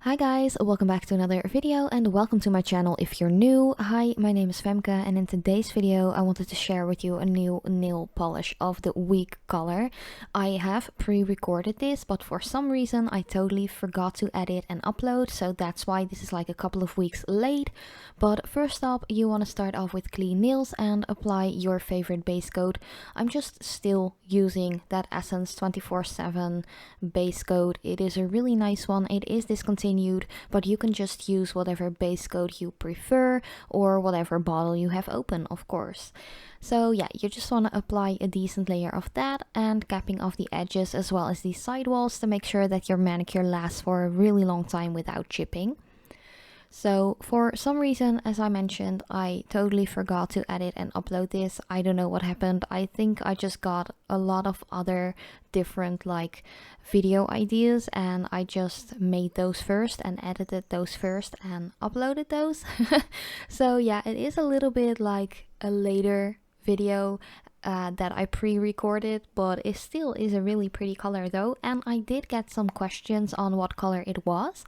Hi guys, welcome back to another video and welcome to my channel if you're new. Hi, my name is Femke and in today's video I wanted to share with you a new nail polish of the week color. I have pre-recorded this, but for some reason I totally forgot to edit and upload, so that's why this is like a couple of weeks late. But first up, you want to start off with clean nails and apply your favorite base coat. I'm just still using that Essence 24/7 base coat. It is a really nice one. It is discontinued, but you can just use whatever base coat you prefer or whatever bottle you have open, of course. So yeah, you just want to apply a decent layer of that and capping off the edges as well as the sidewalls to make sure that your manicure lasts for a really long time without chipping. So for some reason, as I mentioned, I totally forgot to edit and upload this. I don't know what happened. I think I just got a lot of other different like video ideas and I just made those first and edited those first and uploaded those. So yeah, it is a little bit like a later video that I pre-recorded, but it still is a really pretty color though, and I did get some questions on what color it was.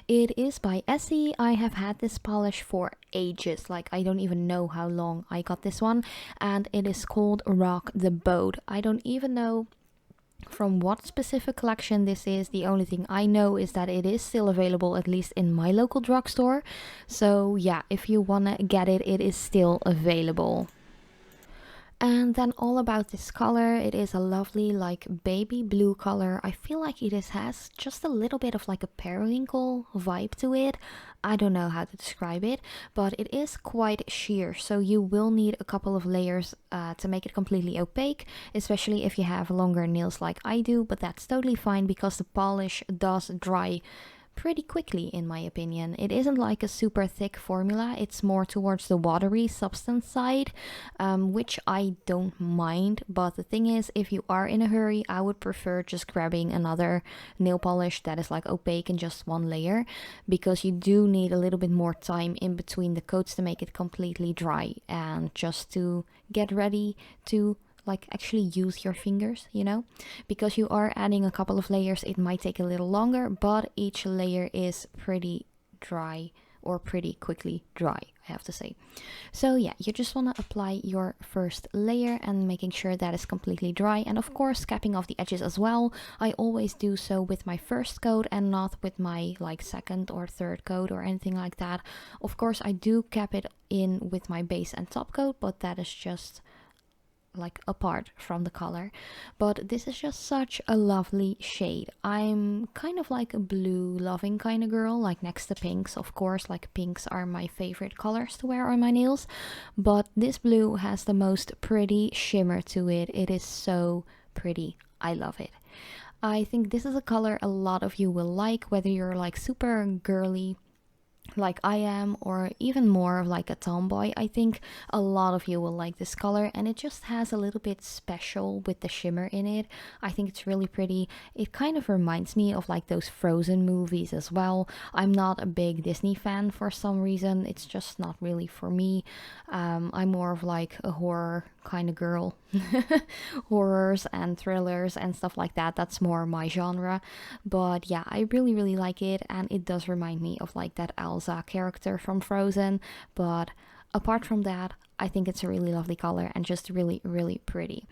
It is by Essie. I have had this polish for ages, like I don't even know how long I got this one, and it is called Rock the Boat. I don't even know from what specific collection this is. The only thing I know is that it is still available, at least in my local drugstore. So yeah, if you wanna get it, it is still available. And then all about this color, it is a lovely like baby blue color. I feel like it has just a little bit of like a periwinkle vibe to it. I don't know how to describe it, but it is quite sheer, so you will need a couple of layers to make it completely opaque, especially if you have longer nails like I do, but that's totally fine because the polish does dry pretty quickly in my opinion. It isn't like a super thick formula, it's more towards the watery substance side, which I don't mind, but the thing is, if you are in a hurry, I would prefer just grabbing another nail polish that is like opaque in just one layer, because you do need a little bit more time in between the coats to make it completely dry and just to get ready to like actually use your fingers, you know, because you are adding a couple of layers. It might take a little longer, but each layer is pretty dry, or pretty quickly dry, I have to say. So yeah, you just want to apply your first layer and making sure that is completely dry, and of course capping off the edges as well. I always do so with my first coat and not with my like second or third coat or anything like that. Of course I do cap it in with my base and top coat, but that is just like apart from the color. But this is just such a lovely shade. I'm kind of like a blue loving kind of girl, like next to pinks, of course. Like pinks are my favorite colors to wear on my nails, but this blue has the most pretty shimmer to it. It is so pretty. I love it. I think this is a color a lot of you will like, whether you're like super girly like I am, or even more of like a tomboy. I think a lot of you will like this color, and it just has a little bit special with the shimmer in it. I think it's really pretty. It kind of reminds me of like those Frozen movies as well. I'm not a big Disney fan for some reason. It's just not really for me. I'm more of like a horror kind of girl. Horrors and thrillers and stuff like that, that's more my genre. But yeah, I really like it, and it does remind me of like that Elsa character from Frozen. But apart from that, I think it's a really lovely color and just really pretty.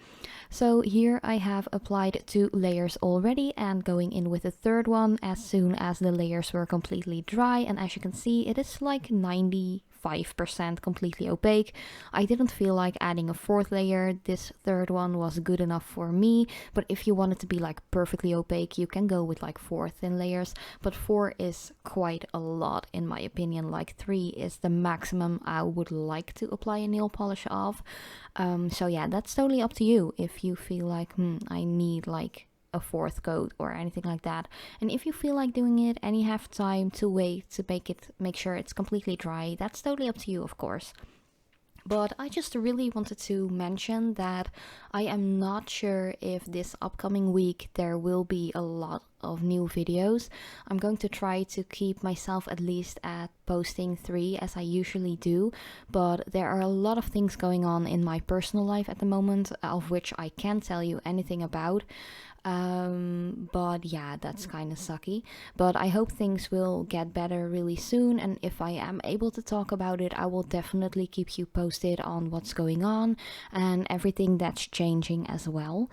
So here I have applied 2 layers already and going in with a third one as soon as the layers were completely dry, and as you can see, it is like 95% completely opaque. I didn't feel like adding a 4th layer. This 3rd one was good enough for me, but if you want it to be like perfectly opaque, you can go with like 4 thin layers, but 4 is quite a lot in my opinion. Like 3 is the maximum I would like to apply a nail polish of. So yeah, that's totally up to you if you feel like I need like a 4th coat or anything like that. And if you feel like doing it and you have time to wait to make sure it's completely dry, that's totally up to you, of course. But I just really wanted to mention that I am not sure if this upcoming week there will be a lot of new videos. I'm going to try to keep myself at least at posting 3 as I usually do, but there are a lot of things going on in my personal life at the moment, of which I can't tell you anything about. But yeah, that's kind of sucky, but I hope things will get better really soon, and if I am able to talk about it, I will definitely keep you posted on what's going on and everything that's changing as well.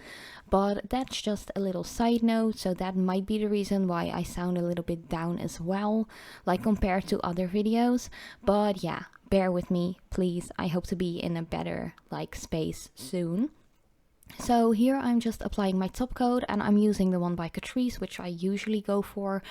But that's just a little side note, so that might be the reason why I sound a little bit down as well, like compared to other videos. But yeah, bear with me please. I hope to be in a better like space soon. So here I'm just applying my top coat, and I'm using the one by Catrice, which I usually go for.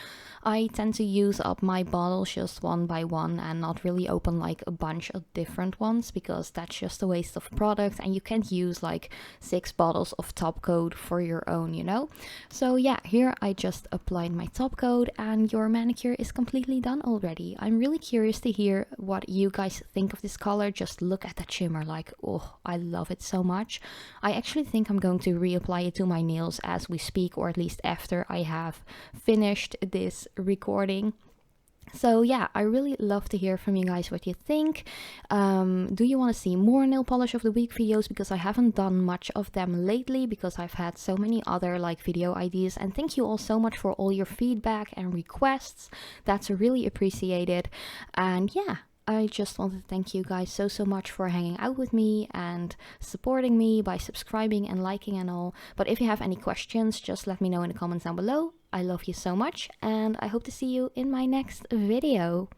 I tend to use up my bottles just one by one and not really open like a bunch of different ones, because that's just a waste of product and you can't use like 6 bottles of top coat for your own, you know. So yeah, here I just applied my top coat and your manicure is completely done already. I'm really curious to hear what you guys think of this color. Just look at that shimmer, like, oh, I love it so much. I actually think I'm going to reapply it to my nails as we speak, or at least after I have finished this recording. So yeah, I really love to hear from you guys what you think. Do you want to see more nail polish of the week videos? Because I haven't done much of them lately because I've had so many other like video ideas. And thank you all so much for all your feedback and requests. That's really appreciated. And yeah, I just want to thank you guys so much for hanging out with me and supporting me by subscribing and liking and all. But if you have any questions, just let me know in the comments down below. I love you so much, and I hope to see you in my next video.